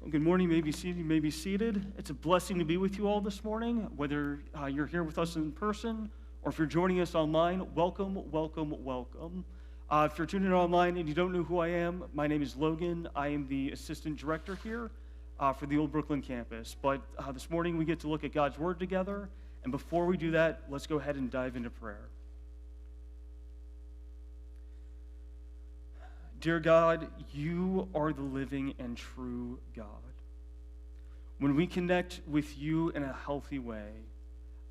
Well, good morning. You may be seated. You may be seated. It's a blessing to be with you all this morning, whether you're here with us in person or if you're joining us online. Welcome, welcome, welcome. If you're tuning in online and you don't know who I am, my name is Logan. I am the assistant director here for the Old Brooklyn campus. But this morning we get to look at God's Word together. And before we do that, let's go ahead and dive into prayer. Dear God, you are the living and true God. When we connect with you in a healthy way,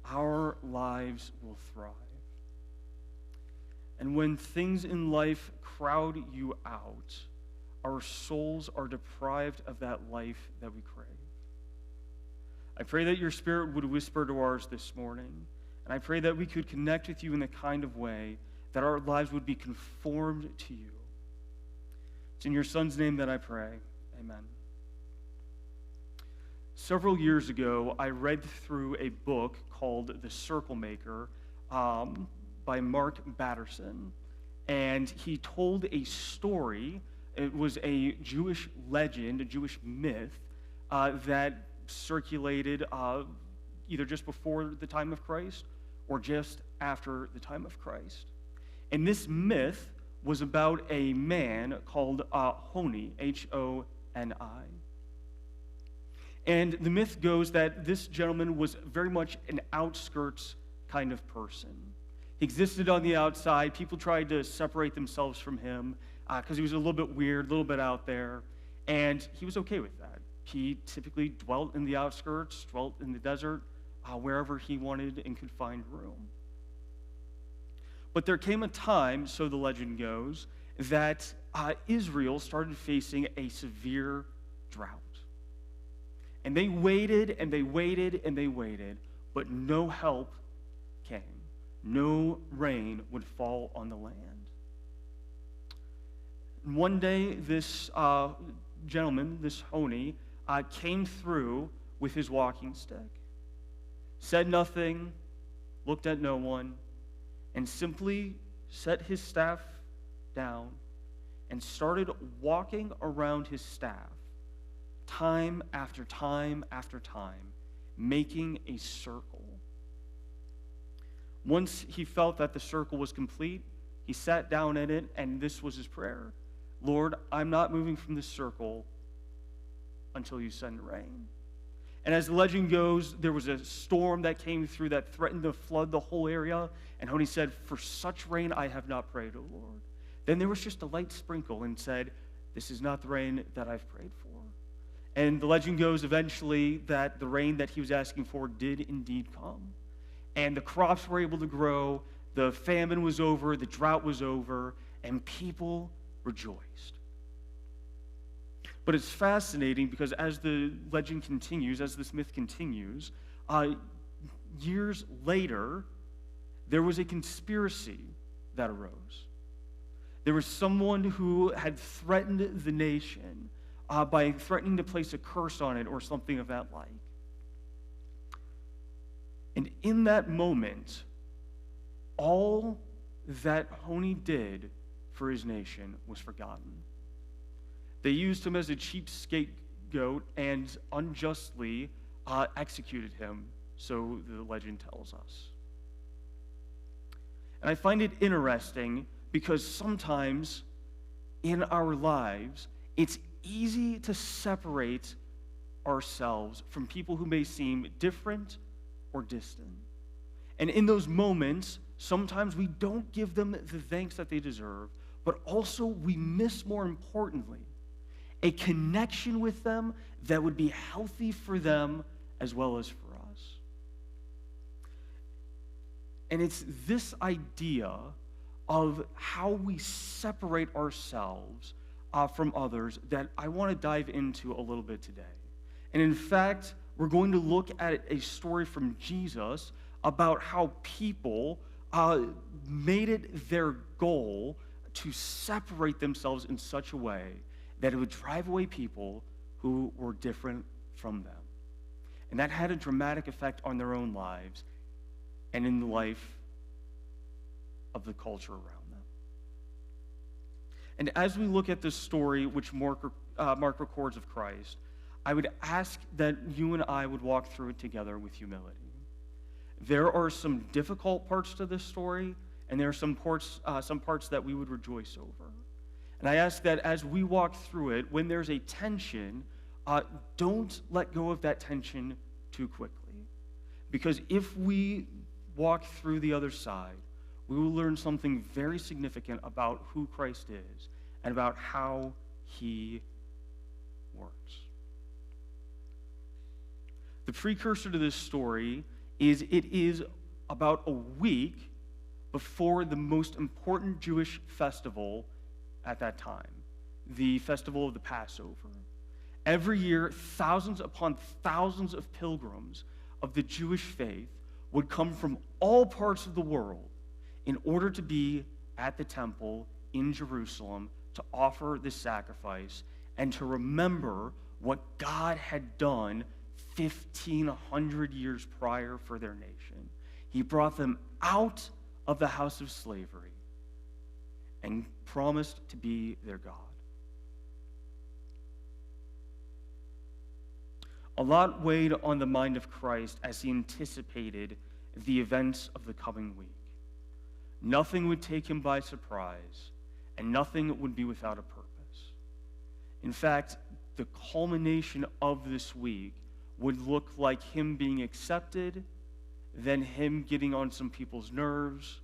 our lives will thrive. And when things in life crowd you out, our souls are deprived of that life that we crave. I pray that your Spirit would whisper to ours this morning, and I pray that we could connect with you in the kind of way that our lives would be conformed to you. It's in your Son's name that I pray. Amen. Several years ago, I read through a book called The Circle Maker by Mark Batterson. And he told a story. It was a Jewish legend, a Jewish myth that circulated either just before the time of Christ or just after the time of Christ. And this myth was about a man called Honi, H-O-N-I. And the myth goes that this gentleman was very much an outskirts kind of person. He existed on the outside. People tried to separate themselves from him because he was a little bit weird, a little bit out there, and he was okay with that. He typically dwelt in the outskirts, dwelt in the desert, wherever he wanted and could find room. But there came a time, so the legend goes, that Israel started facing a severe drought. And they waited, and they waited, and they waited, but no help came. No rain would fall on the land. And one day, this gentleman, this Honi, came through with his walking stick, said nothing, looked at no one, and simply set his staff down and started walking around his staff time after time after time, making a circle. Once he felt that the circle was complete, he sat down in it, and this was his prayer. Lord, I'm not moving from this circle until you send rain. And as the legend goes, there was a storm that came through that threatened to flood the whole area. And Honi said, for such rain I have not prayed, O Lord. Then there was just a light sprinkle and said, this is not the rain that I've prayed for. And the legend goes eventually that the rain that he was asking for did indeed come. And the crops were able to grow, the famine was over, the drought was over, and people rejoiced. But it's fascinating because as the legend continues, as this myth continues, years later, there was a conspiracy that arose. There was someone who had threatened the nation by threatening to place a curse on it or something of that like. And in that moment, all that Honi did for his nation was forgotten. They used him as a cheap scapegoat and unjustly executed him, so the legend tells us. And I find it interesting because sometimes in our lives, it's easy to separate ourselves from people who may seem different or distant. And in those moments, sometimes we don't give them the thanks that they deserve, but also we miss, more importantly, a connection with them that would be healthy for them as well as for us. And it's this idea of how we separate ourselves from others that I want to dive into a little bit today. And in fact, we're going to look at a story from Jesus about how people made it their goal to separate themselves in such a way that it would drive away people who were different from them. And that had a dramatic effect on their own lives and in the life of the culture around them. And as we look at this story, which Mark records of Christ, I would ask that you and I would walk through it together with humility. There are some difficult parts to this story, and there are some parts that we would rejoice over. And I ask that as we walk through it, when there's a tension, don't let go of that tension too quickly. Because if we walk through the other side, we will learn something very significant about who Christ is and about how he works. The precursor to this story is it is about a week before the most important Jewish festival at that time, the festival of the Passover. Every year, thousands upon thousands of pilgrims of the Jewish faith would come from all parts of the world in order to be at the temple in Jerusalem to offer this sacrifice and to remember what God had done 1,500 years prior for their nation. He brought them out of the house of slavery and promised to be their God. A lot weighed on the mind of Christ as he anticipated the events of the coming week. Nothing would take him by surprise, and nothing would be without a purpose. In fact, the culmination of this week would look like him being accepted, then him getting on some people's nerves,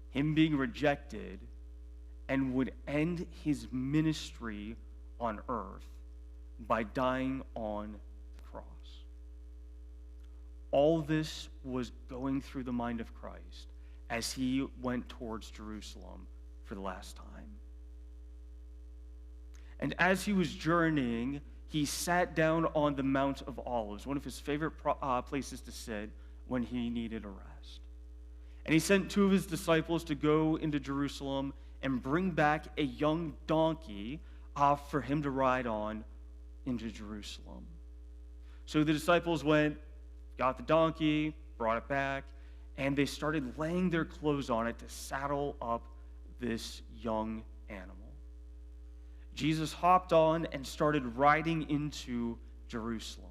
him being rejected, and would end his ministry on earth by dying on the cross. All this was going through the mind of Christ as he went towards Jerusalem for the last time. And as he was journeying, he sat down on the Mount of Olives, one of his favorite places to sit when he needed a rest. And he sent two of his disciples to go into Jerusalem and bring back a young donkey for him to ride on into Jerusalem. So the disciples went, got the donkey, brought it back, and they started laying their clothes on it to saddle up this young animal. Jesus hopped on and started riding into Jerusalem.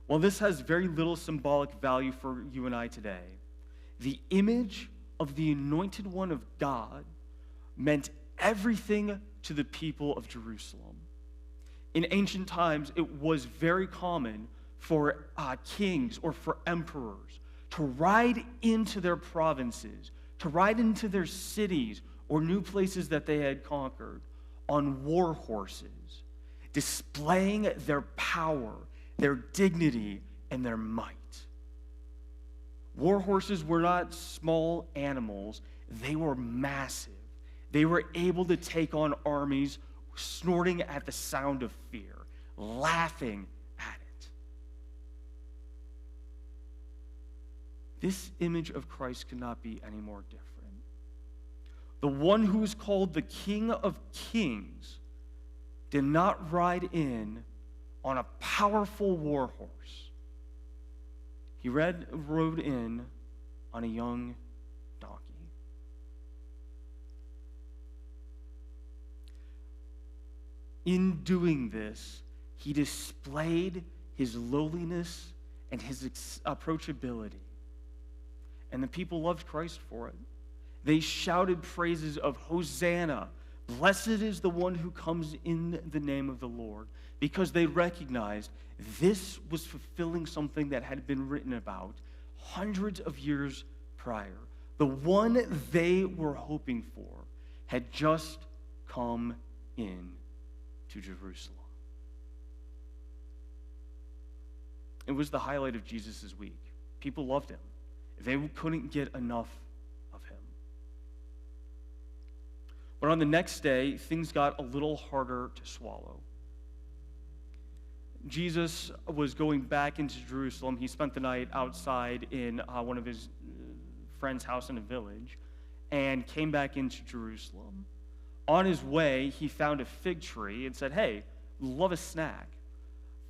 While this has very little symbolic value for you and I today, the image of the anointed one of God meant everything to the people of Jerusalem. In ancient times, it was very common for kings or for emperors to ride into their provinces, to ride into their cities or new places that they had conquered on war horses, displaying their power, their dignity, and their might. War horses were not small animals, they were massive. They were able to take on armies, snorting at the sound of fear, laughing at it. This image of Christ could not be any more different. The one who is called the King of Kings did not ride in on a powerful war horse. He rode in on a young donkey. In doing this, he displayed his lowliness and his approachability. And the people loved Christ for it. They shouted praises of Hosanna. Blessed is the one who comes in the name of the Lord, because they recognized this was fulfilling something that had been written about hundreds of years prior. The one they were hoping for had just come in to Jerusalem. It was the highlight of Jesus' week. People loved him. They couldn't get enough of him. But on the next day, things got a little harder to swallow. Jesus was going back into Jerusalem. He spent the night outside in one of his friend's house in a village and came back into Jerusalem. On his way, he found a fig tree and said, "Hey, love a snack."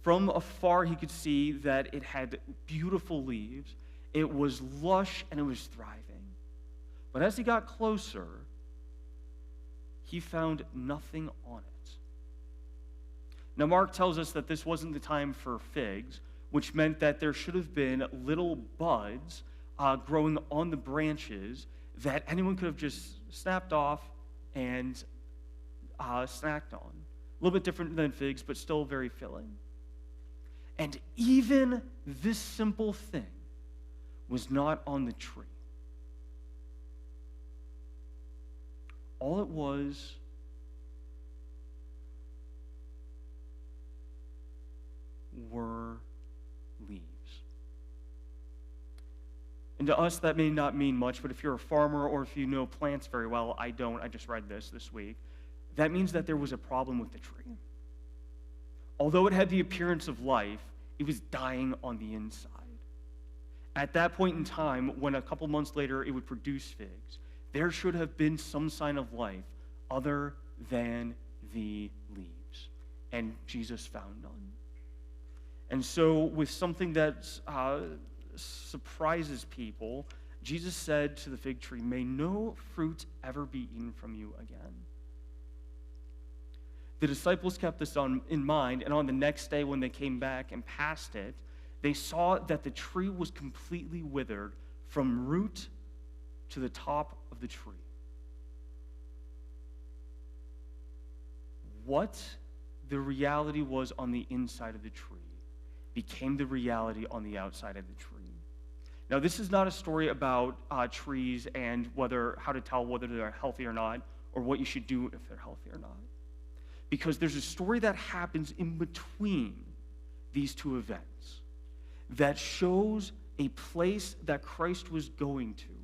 From afar, he could see that it had beautiful leaves. It was lush and it was thriving. But as he got closer, he found nothing on it. Now, Mark tells us that this wasn't the time for figs, which meant that there should have been little buds growing on the branches that anyone could have just snapped off and snacked on. A little bit different than figs, but still very filling. And even this simple thing was not on the tree. All it was were leaves. And to us, that may not mean much, but if you're a farmer or if you know plants very well, I don't, I just read this week, that means that there was a problem with the tree. Although it had the appearance of life, it was dying on the inside. At that point in time, when a couple months later it would produce figs, there should have been some sign of life other than the leaves. And Jesus found none. And so with something that surprises people, Jesus said to the fig tree, "May no fruit ever be eaten from you again." The disciples kept this in mind, and on the next day when they came back and passed it, they saw that the tree was completely withered from root to the top of the tree. What the reality was on the inside of the tree became the reality on the outside of the tree. Now, this is not a story about trees and how to tell whether they're healthy or not, or what you should do if they're healthy or not. Because there's a story that happens in between these two events that shows a place that Christ was going to,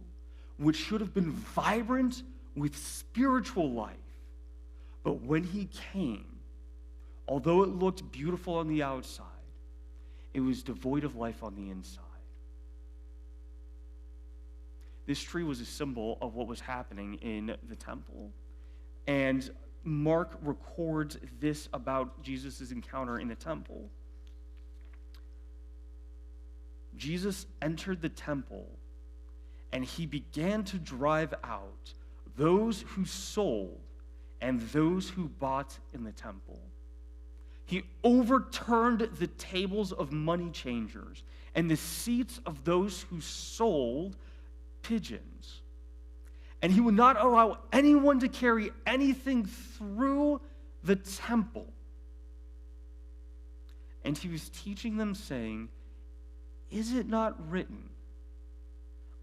which should have been vibrant with spiritual life. But when he came, although it looked beautiful on the outside, it was devoid of life on the inside. This tree was a symbol of what was happening in the temple. And Mark records this about Jesus' encounter in the temple. Jesus entered the temple, and he began to drive out those who sold and those who bought in the temple. He overturned the tables of money changers and the seats of those who sold pigeons. And he would not allow anyone to carry anything through the temple. And he was teaching them, saying, "Is it not written,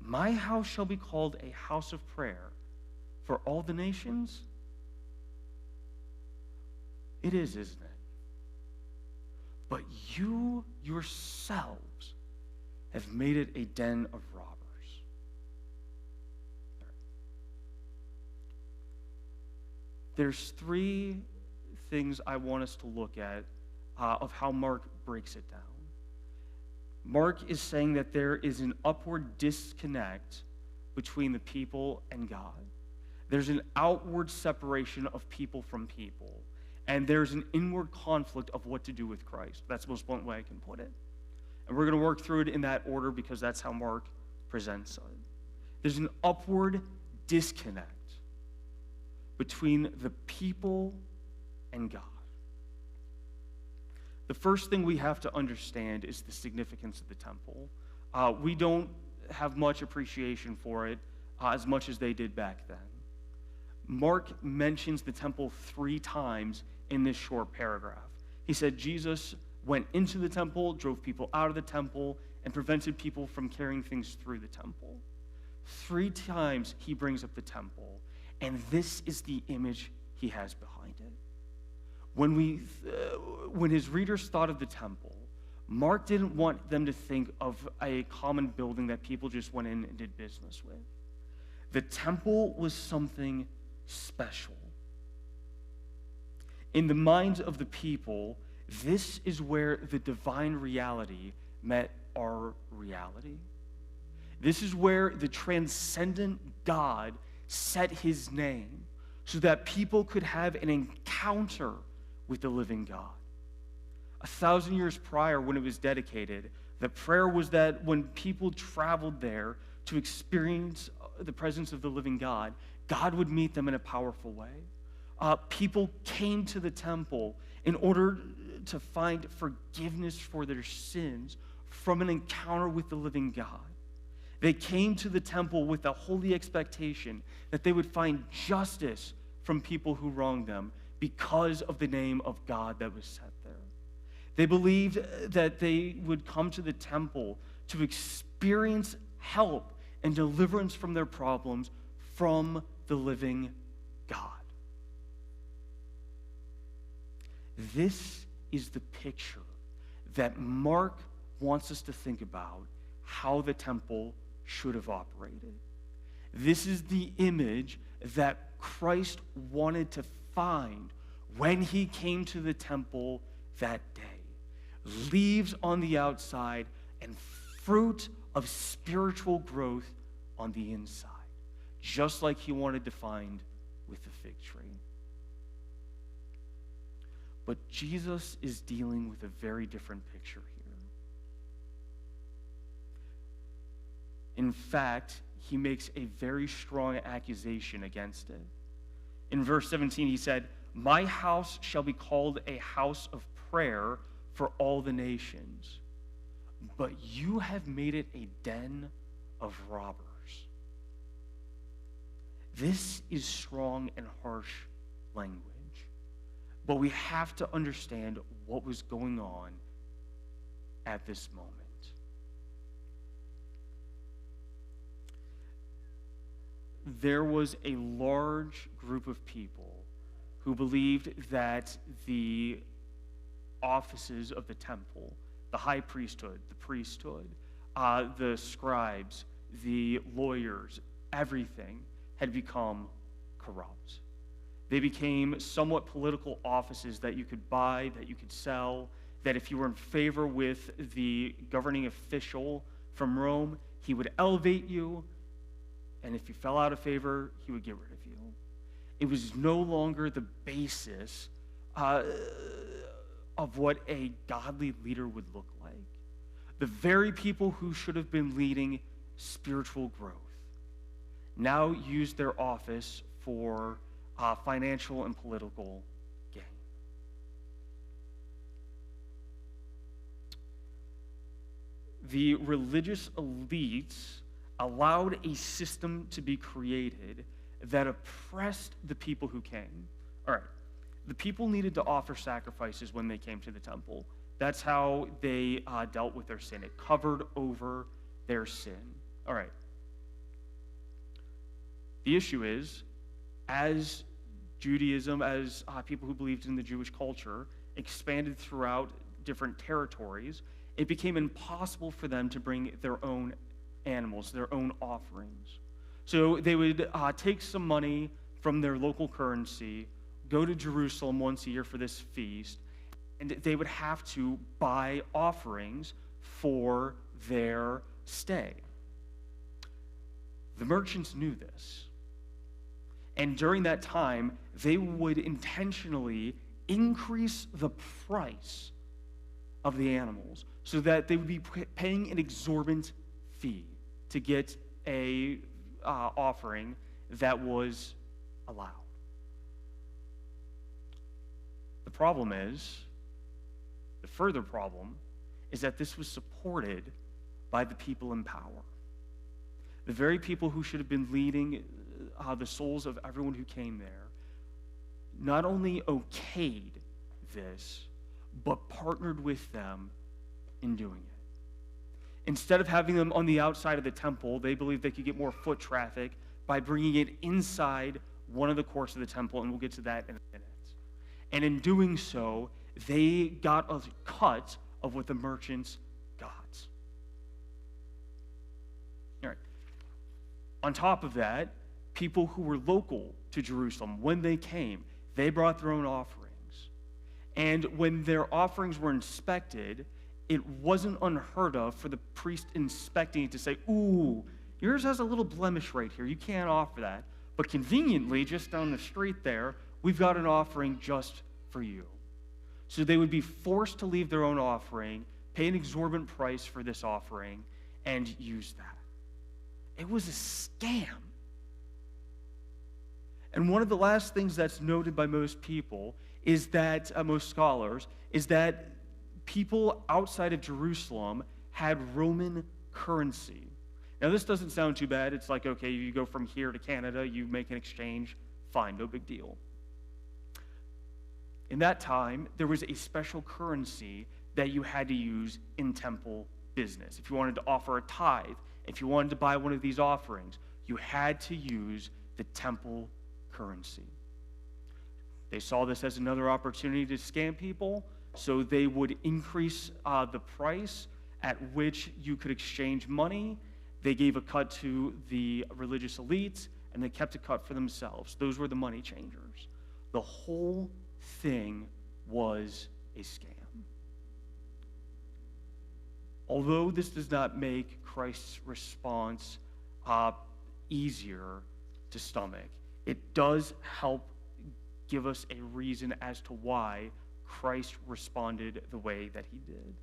'My house shall be called a house of prayer for all the nations'?" It is, isn't it? But you yourselves have made it a den of robbers. There's three things I want us to look at of how Mark breaks it down. Mark is saying that there is an upward disconnect between the people and God. There's an outward separation of people from people. And there's an inward conflict of what to do with Christ. That's the most blunt way I can put it. And we're going to work through it in that order because that's how Mark presents it. There's an upward disconnect between the people and God. The first thing we have to understand is the significance of the temple. We don't have much appreciation for it as much as they did back then. Mark mentions the temple 3 times in this short paragraph. He said Jesus went into the temple, drove people out of the temple, and prevented people from carrying things through the temple. 3 times he brings up the temple, and this is the image he has behind it. When his readers thought of the temple, Mark didn't want them to think of a common building that people just went in and did business with. The temple was something special. In the minds of the people, this is where the divine reality met our reality. This is where the transcendent God set his name so that people could have an encounter with the living God. 1,000 years prior, when it was dedicated, the prayer was that when people traveled there to experience the presence of the living God, God would meet them in a powerful way. People came to the temple in order to find forgiveness for their sins from an encounter with the living God. They came to the temple with a holy expectation that they would find justice from people who wronged them because of the name of God that was set there. They believed that they would come to the temple to experience help and deliverance from their problems from the living God. This is the picture that Mark wants us to think about how the temple should have operated. This is the image that Christ wanted to find when he came to the temple that day. Leaves on the outside and fruit of spiritual growth on the inside, just like he wanted to find with the fig tree. But Jesus is dealing with a very different picture here. In fact, he makes a very strong accusation against it. In verse 17, he said, "My house shall be called a house of prayer for all the nations, but you have made it a den of robbers." This is strong and harsh language, but we have to understand what was going on at this moment. There was a large group of people who believed that the offices of the temple, the high priesthood, the priesthood, the scribes, the lawyers, everything had become corrupt. They became somewhat political offices that you could buy, that you could sell, that if you were in favor with the governing official from Rome, he would elevate you, and if you fell out of favor, he would get rid of you. It was no longer the basis of what a godly leader would look like. The very people who should have been leading spiritual growth now used their office for financial and political gain. The religious elites allowed a system to be created that oppressed the people who came. All right, the people needed to offer sacrifices when they came to the temple. That's how they dealt with their sin. It covered over their sin. All right. The issue is, as Judaism, as people who believed in the Jewish culture, expanded throughout different territories, it became impossible for them to bring their own animals, their own offerings. So they would take some money from their local currency, go to Jerusalem once a year for this feast, and they would have to buy offerings for their stay. The merchants knew this. And during that time, they would intentionally increase the price of the animals so that they would be paying an exorbitant fee to get a offering that was allowed. The problem is, the further problem is that this was supported by the people in power. The very people who should have been leading the souls of everyone who came there not only okayed this, but partnered with them in doing it. Instead of having them on the outside of the temple, they believed they could get more foot traffic by bringing it inside one of the courts of the temple, and we'll get to that in a minute. And in doing so, they got a cut of what the merchants got. All right. On top of that, people who were local to Jerusalem, when they came, they brought their own offerings. And when their offerings were inspected, it wasn't unheard of for the priest inspecting it to say, "Ooh, yours has a little blemish right here. You can't offer that." But conveniently, just down the street there, we've got an offering just for you. So they would be forced to leave their own offering, pay an exorbitant price for this offering, and use that. It was a scam. And one of the last things that's noted by most people is that, most scholars, is that people outside of Jerusalem had Roman currency. Now, this doesn't sound too bad. It's like, okay, you go from here to Canada, you make an exchange, fine, no big deal. In that time, there was a special currency that you had to use in temple business. If you wanted to offer a tithe, if you wanted to buy one of these offerings, you had to use the temple currency. They saw this as another opportunity to scam people, so they would increase the price at which you could exchange money. They gave a cut to the religious elites, and they kept a cut for themselves. Those were the money changers. The whole thing was a scam. Although this does not make Christ's response easier to stomach, it does help give us a reason as to why Christ responded the way that he did.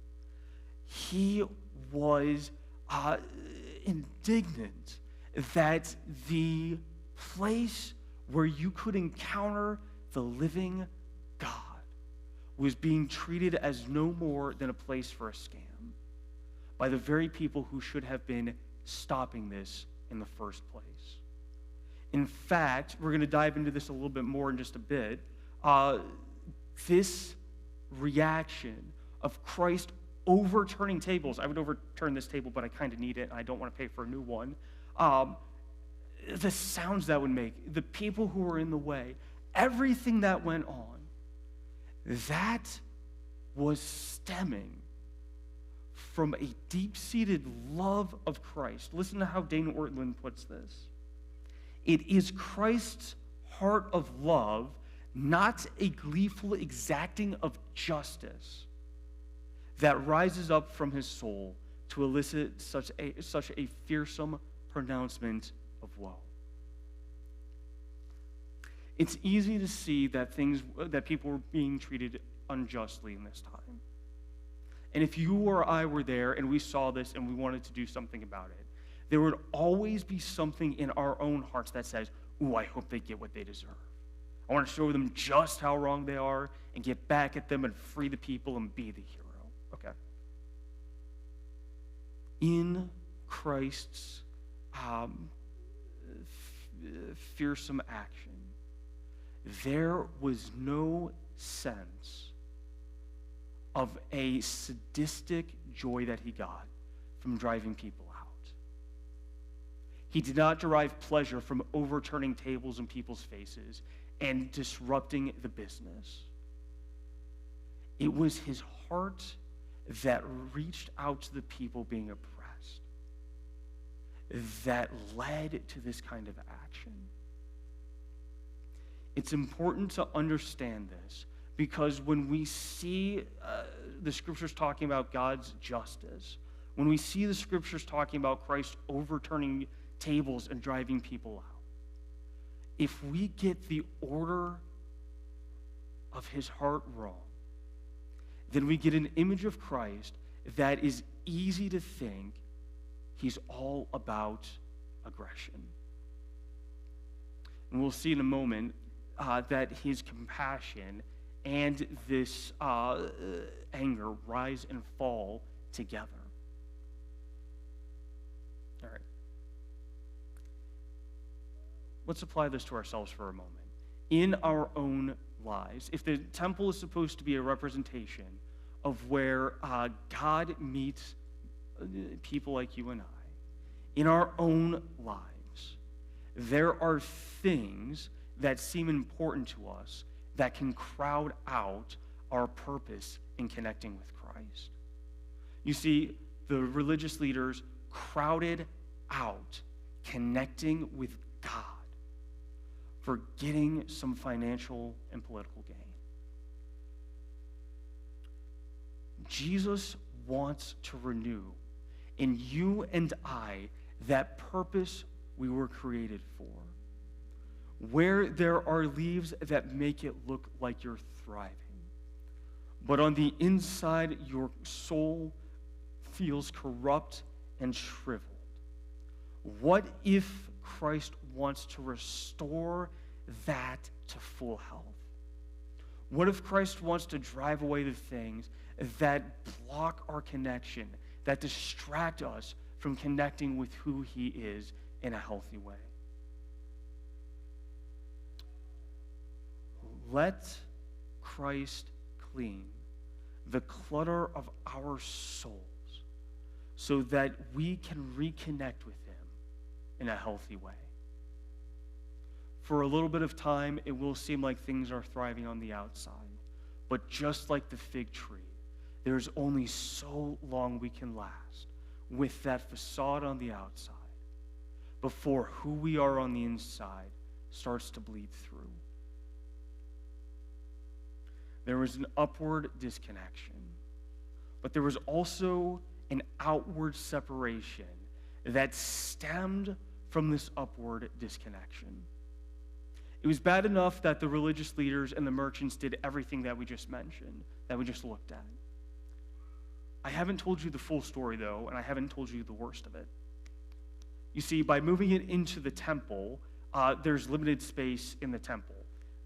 He was indignant that the place where you could encounter the living God was being treated as no more than a place for a scam by the very people who should have been stopping this in the first place. In fact, we're going to dive into this a little bit more in just a bit. This reaction of Christ overturning tables. I would overturn this table, but I kind of need it, and I don't want to pay for a new one. The sounds that would make, the people who were in the way, everything that went on, that was stemming from a deep-seated love of Christ. Listen to how Dane Ortland puts this. It is Christ's heart of love, not a gleeful exacting of justice, that rises up from his soul to elicit such a fearsome pronouncement of woe. It's easy to see that people were being treated unjustly in this time. And if you or I were there and we saw this and we wanted to do something about it, there would always be something in our own hearts that says, ooh, I hope they get what they deserve. I want to show them just how wrong they are and get back at them and free the people and be the hero. Okay. In Christ's fearsome action, there was no sense of a sadistic joy that he got from driving people out. He did not derive pleasure from overturning tables in people's faces and disrupting the business. It was his heart that reached out to the people being oppressed that led to this kind of action. It's important to understand this because when we see the scriptures talking about God's justice, when we see the scriptures talking about Christ overturning tables and driving people out, if we get the order of his heart wrong, then we get an image of Christ that is easy to think he's all about aggression. And we'll see in a moment that his compassion and this anger rise and fall together. All right. Let's apply this to ourselves for a moment. In our own lives, if the temple is supposed to be a representation of where God meets people like you and I, in our own lives, there are things that seem important to us that can crowd out our purpose in connecting with Christ. You see, the religious leaders crowded out connecting with God for getting some financial and political gain. Jesus wants to renew in you and I that purpose we were created for. Where there are leaves that make it look like you're thriving, but on the inside your soul feels corrupt and shriveled. What if Christ wants to restore that to full health? What if Christ wants to drive away the things that block our connection, that distract us from connecting with who he is in a healthy way? Let Christ clean the clutter of our souls so that we can reconnect with him in a healthy way. For a little bit of time, it will seem like things are thriving on the outside. But just like the fig tree, there's only so long we can last with that facade on the outside before who we are on the inside starts to bleed through. There was an upward disconnection, but there was also an outward separation that stemmed from this upward disconnection. It was bad enough that the religious leaders and the merchants did everything that we just mentioned, that we just looked at. I haven't told you the full story, though, and I haven't told you the worst of it. You see, by moving it into the temple, there's limited space in the temple.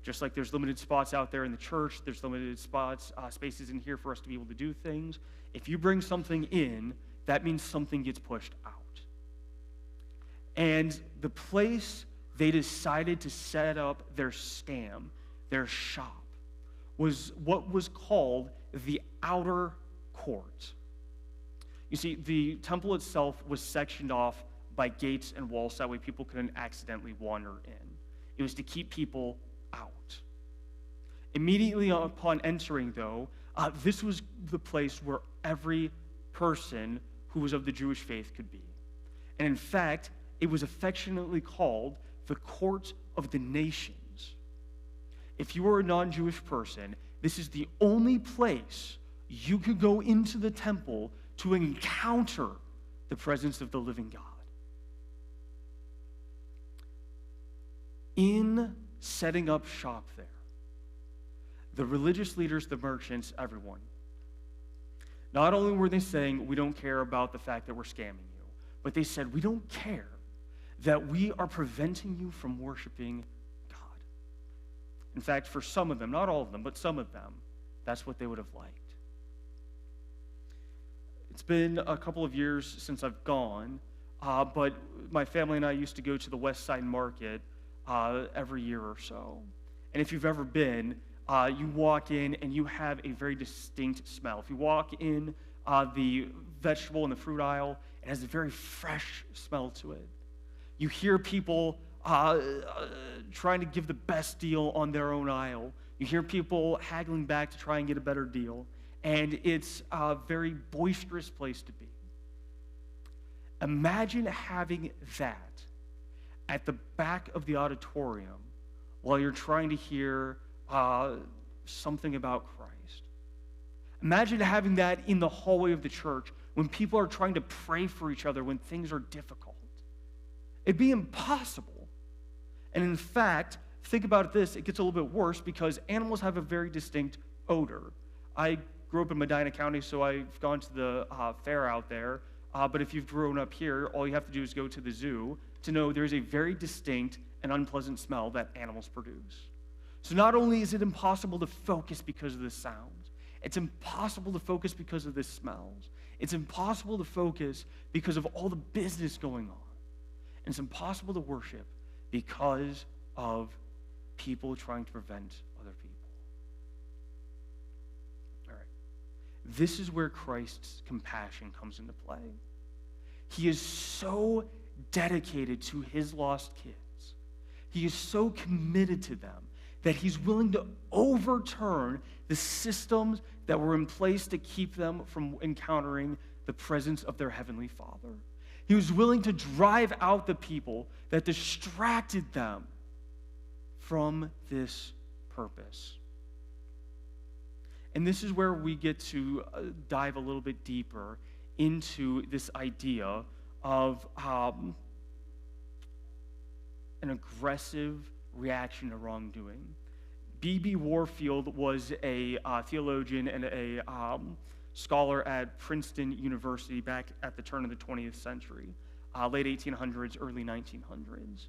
Just like there's limited spots out there in the church, there's limited spaces in here for us to be able to do things. If you bring something in, that means something gets pushed out. And the place they decided to set up their scam, their shop, was what was called the outer court. You see, the temple itself was sectioned off by gates and walls, that way people couldn't accidentally wander in. It was to keep people out. Immediately upon entering, though, this was the place where every person who was of the Jewish faith could be. And in fact, it was affectionately called the court of the nations. If you were a non-Jewish person, this is the only place you could go into the temple to encounter the presence of the living God. In setting up shop there, the religious leaders, the merchants, everyone, not only were they saying, we don't care about the fact that we're scamming you, but they said, we don't care that we are preventing you from worshiping God. In fact, for some of them, not all of them, but some of them, that's what they would have liked. It's been a couple of years since I've gone, but my family and I used to go to the West Side Market every year or so. And if you've ever been, you walk in and you have a very distinct smell. If you walk in the vegetable and the fruit aisle, it has a very fresh smell to it. You hear people trying to give the best deal on their own aisle. You hear people haggling back to try and get a better deal. And it's a very boisterous place to be. Imagine having that at the back of the auditorium while you're trying to hear something about Christ. Imagine having that in the hallway of the church when people are trying to pray for each other when things are difficult. It'd be impossible. And in fact, think about this, it gets a little bit worse because animals have a very distinct odor. I grew up in Medina County, so I've gone to the fair out there. But if you've grown up here, all you have to do is go to the zoo to know there's a very distinct and unpleasant smell that animals produce. So not only is it impossible to focus because of the sounds, it's impossible to focus because of the smells. It's impossible to focus because of all the business going on. And it's impossible to worship because of people trying to prevent other people. All right. This is where Christ's compassion comes into play. He is so dedicated to his lost kids. He is so committed to them that he's willing to overturn the systems that were in place to keep them from encountering the presence of their heavenly Father. He was willing to drive out the people that distracted them from this purpose. And this is where we get to dive a little bit deeper into this idea of an aggressive reaction to wrongdoing. B.B. Warfield was a theologian and a scholar at Princeton University back at the turn of the 20th century, late 1800s, early 1900s.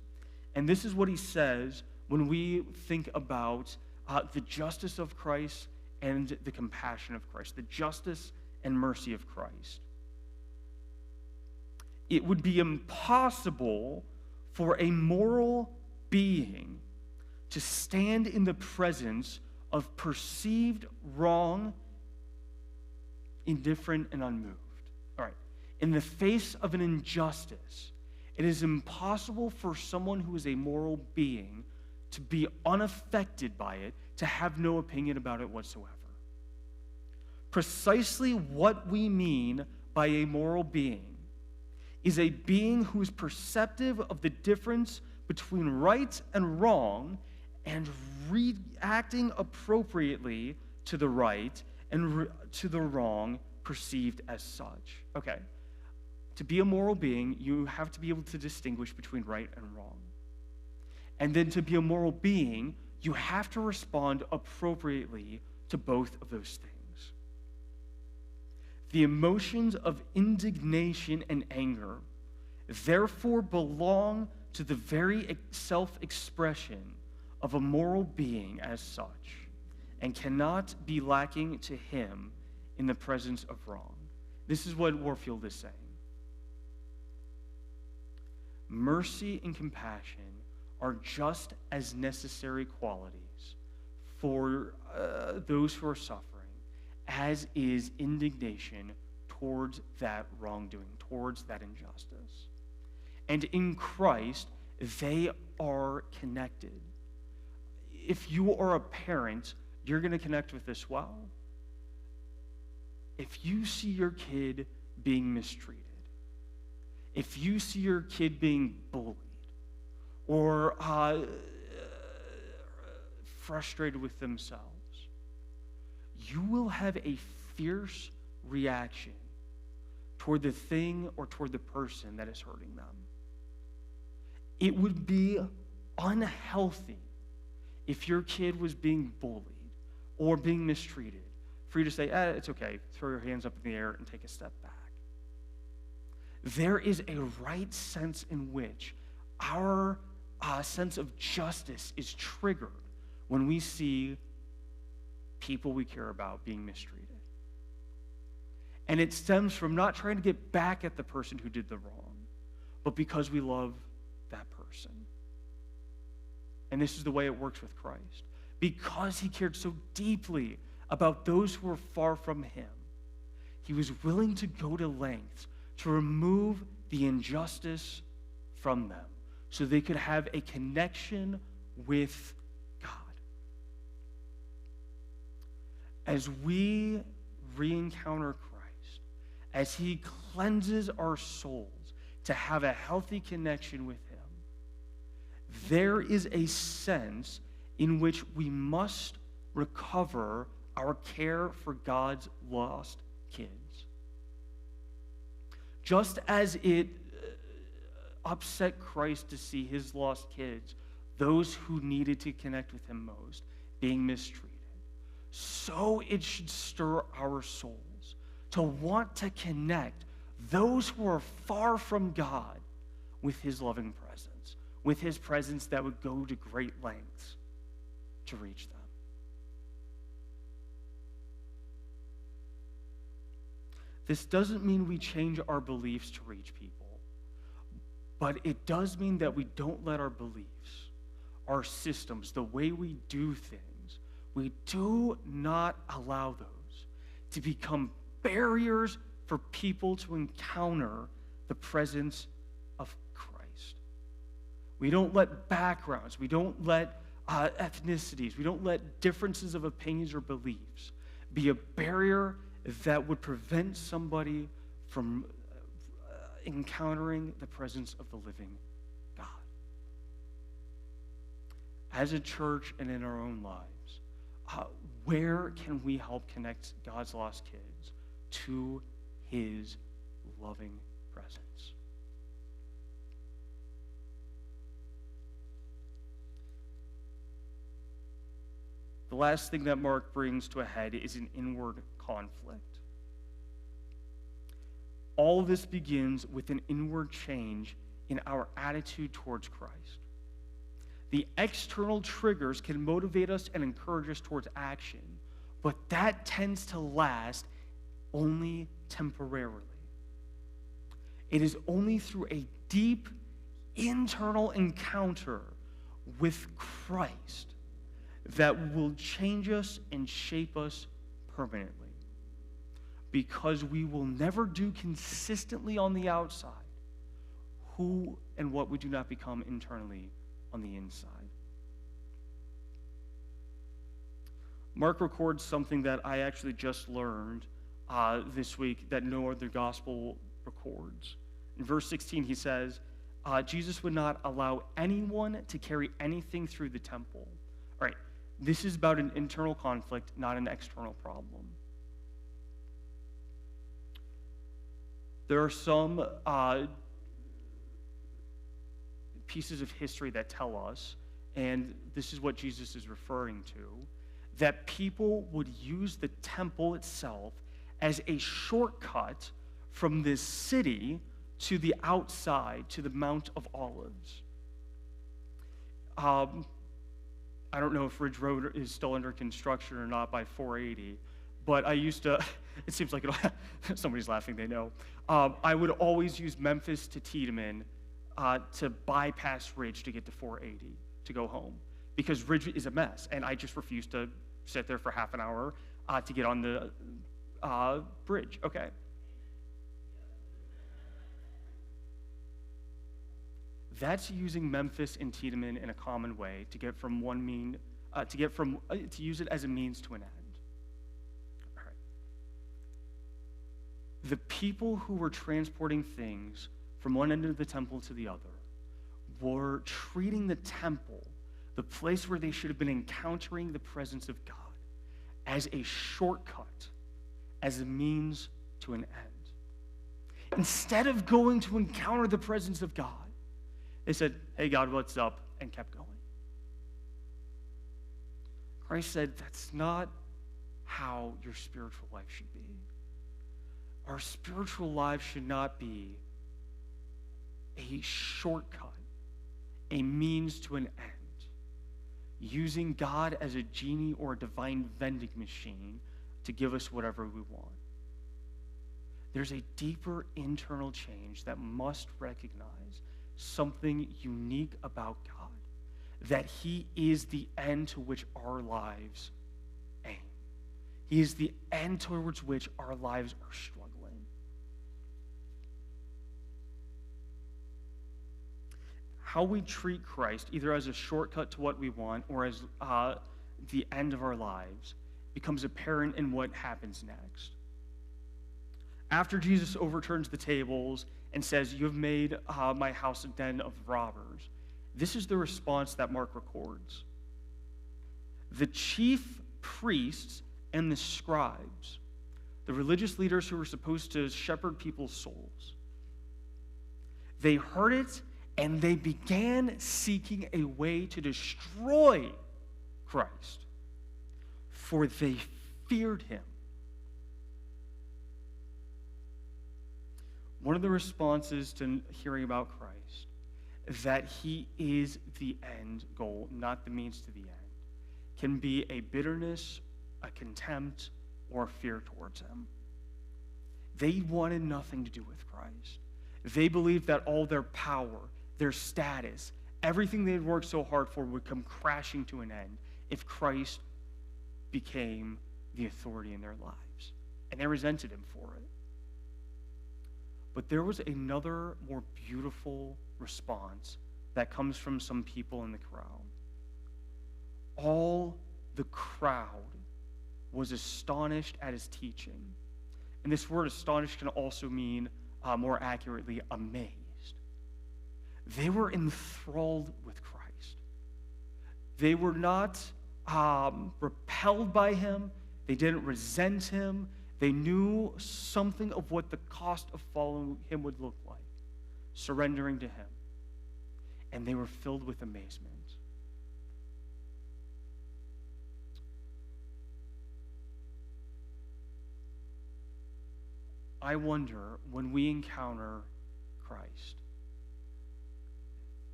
And this is what he says when we think about the justice of Christ and the compassion of Christ, the justice and mercy of Christ. It would be impossible for a moral being to stand in the presence of perceived wrong, indifferent, and unmoved. All right. In the face of an injustice, it is impossible for someone who is a moral being to be unaffected by it, to have no opinion about it whatsoever. Precisely what we mean by a moral being is a being who is perceptive of the difference between right and wrong and reacting appropriately to the right and to the wrong perceived as such. Okay. To be a moral being, you have to be able to distinguish between right and wrong. And then to be a moral being, you have to respond appropriately to both of those things. The emotions of indignation and anger therefore belong to the very self-expression of a moral being as such, and cannot be lacking to him in the presence of wrong. This is what Warfield is saying. Mercy and compassion are just as necessary qualities for those who are suffering as is indignation towards that wrongdoing, towards that injustice. And in Christ, they are connected. If you are a parent, you're going to connect with this well. If you see your kid being mistreated, if you see your kid being bullied, or frustrated with themselves, you will have a fierce reaction toward the thing or toward the person that is hurting them. It would be unhealthy if your kid was being bullied or being mistreated for you to say, it's okay, throw your hands up in the air and take a step back. There is a right sense in which our sense of justice is triggered when we see people we care about being mistreated. And it stems from not trying to get back at the person who did the wrong, but because we love that person. And this is the way it works with Christ. Because he cared so deeply about those who were far from him, he was willing to go to lengths to remove the injustice from them so they could have a connection with God. As we re-encounter Christ, as he cleanses our souls to have a healthy connection with him, there is a sense in which we must recover our care for God's lost kids. Just as it upset Christ to see his lost kids, those who needed to connect with him most, being mistreated, so it should stir our souls to want to connect those who are far from God with his loving presence, with his presence that would go to great lengths to reach them. This doesn't mean we change our beliefs to reach people, but it does mean that we don't let our beliefs, our systems, the way we do things, we do not allow those to become barriers for people to encounter the presence of Christ. We don't let backgrounds, we don't let ethnicities, we don't let differences of opinions or beliefs be a barrier that would prevent somebody from encountering the presence of the living God. As a church and in our own lives, where can we help connect God's lost kids to his loving presence? The last thing that Mark brings to a head is an inward conflict. All of this begins with an inward change in our attitude towards Christ. The external triggers can motivate us and encourage us towards action, but that tends to last only temporarily. It is only through a deep internal encounter with Christ that will change us and shape us permanently. Because we will never do consistently on the outside who and what we do not become internally on the inside. Mark records something that I actually just learned this week that no other gospel records. In verse 16, he says, Jesus would not allow anyone to carry anything through the temple. All right, this is about an internal conflict, not an external problem. There are some pieces of history that tell us, and this is what Jesus is referring to, that people would use the temple itself as a shortcut from this city to the outside, to the Mount of Olives. I don't know if Ridge Road is still under construction or not by 480, but I used to, it seems like somebody's laughing, they know. I would always use Memphis to Tiedemann to bypass Ridge to get to 480 to go home, because Ridge is a mess, and I just refused to sit there for half an hour to get on the bridge. Okay. That's using Memphis and Tiedemann in a common way to get from to use it as a means to an end. All right. The people who were transporting things from one end of the temple to the other were treating the temple, the place where they should have been encountering the presence of God, as a shortcut, as a means to an end. Instead of going to encounter the presence of God, they said, "Hey, God, what's up?" and kept going. Christ said, that's not how your spiritual life should be. Our spiritual life should not be a shortcut, a means to an end, using God as a genie or a divine vending machine to give us whatever we want. There's a deeper internal change that must recognize something unique about God, that he is the end to which our lives aim. He is the end towards which our lives are struggling. How we treat Christ, either as a shortcut to what we want or as the end of our lives, becomes apparent in what happens next. After Jesus overturns the tables and says, "You have made my house a den of robbers," this is the response that Mark records. The chief priests and the scribes, the religious leaders who were supposed to shepherd people's souls, they heard it and they began seeking a way to destroy Christ, for they feared him. One of the responses to hearing about Christ is that he is the end goal, not the means to the end, can be a bitterness, a contempt, or a fear towards him. They wanted nothing to do with Christ. They believed that all their power, their status, everything they had worked so hard for would come crashing to an end if Christ became the authority in their lives. And they resented him for it. But there was another more beautiful response that comes from some people in the crowd. All the crowd was astonished at his teaching. And this word astonished can also mean, more accurately, amazed. They were enthralled with Christ. They were not repelled by him. They didn't resent him. They knew something of what the cost of following him would look like, surrendering to him. And they were filled with amazement. I wonder, when we encounter Christ,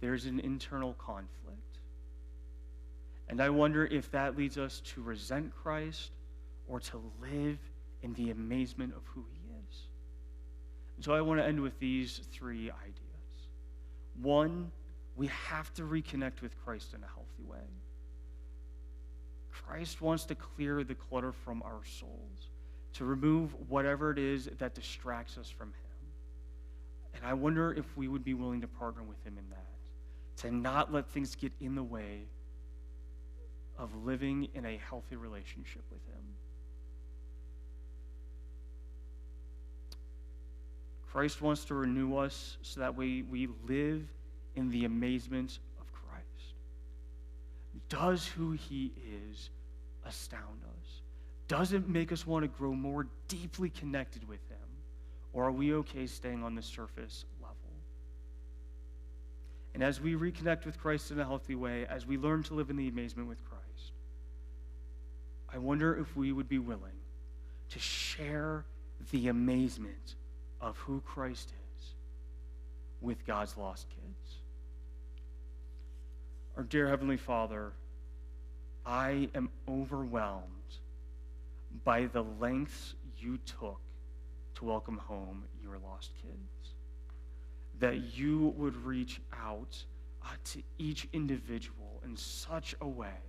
there's an internal conflict. And I wonder if that leads us to resent Christ or to live in the amazement of who he is. And so I want to end with these three ideas. One, we have to reconnect with Christ in a healthy way. Christ wants to clear the clutter from our souls, to remove whatever it is that distracts us from him. And I wonder if we would be willing to partner with him in that, to not let things get in the way of living in a healthy relationship with him. Christ wants to renew us so that we live in the amazement of Christ. Does who he is astound us? Does it make us want to grow more deeply connected with him? Or are we okay staying on the surface level? And as we reconnect with Christ in a healthy way, as we learn to live in the amazement with Christ, I wonder if we would be willing to share the amazement of who Christ is with God's lost kids. Our dear Heavenly Father, I am overwhelmed by the lengths you took to welcome home your lost kids. That you would reach out to each individual in such a way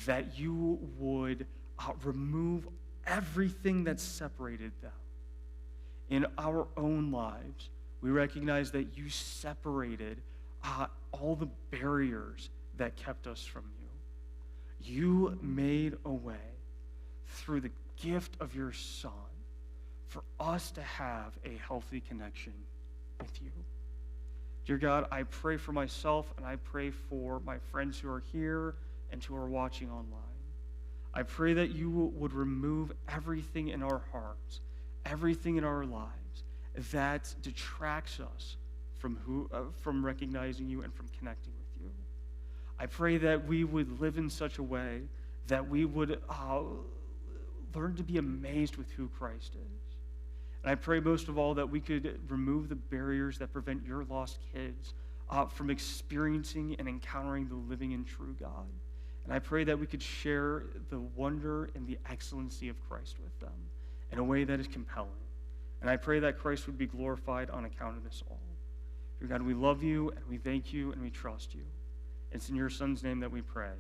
that you would remove everything that separated them. In our own lives, we recognize that you separated all the barriers that kept us from you. You made a way through the gift of your Son for us to have a healthy connection with you. Dear God, I pray for myself and I pray for my friends who are here and who are watching online. I pray that you would remove everything in our hearts, everything in our lives that detracts us from recognizing you and from connecting with you. I pray that we would live in such a way that we would learn to be amazed with who Christ is. And I pray most of all that we could remove the barriers that prevent your lost kids from experiencing and encountering the living and true God. And I pray that we could share the wonder and the excellency of Christ with them in a way that is compelling. And I pray that Christ would be glorified on account of this all. Dear God, we love you and we thank you and we trust you. It's in your Son's name that we pray.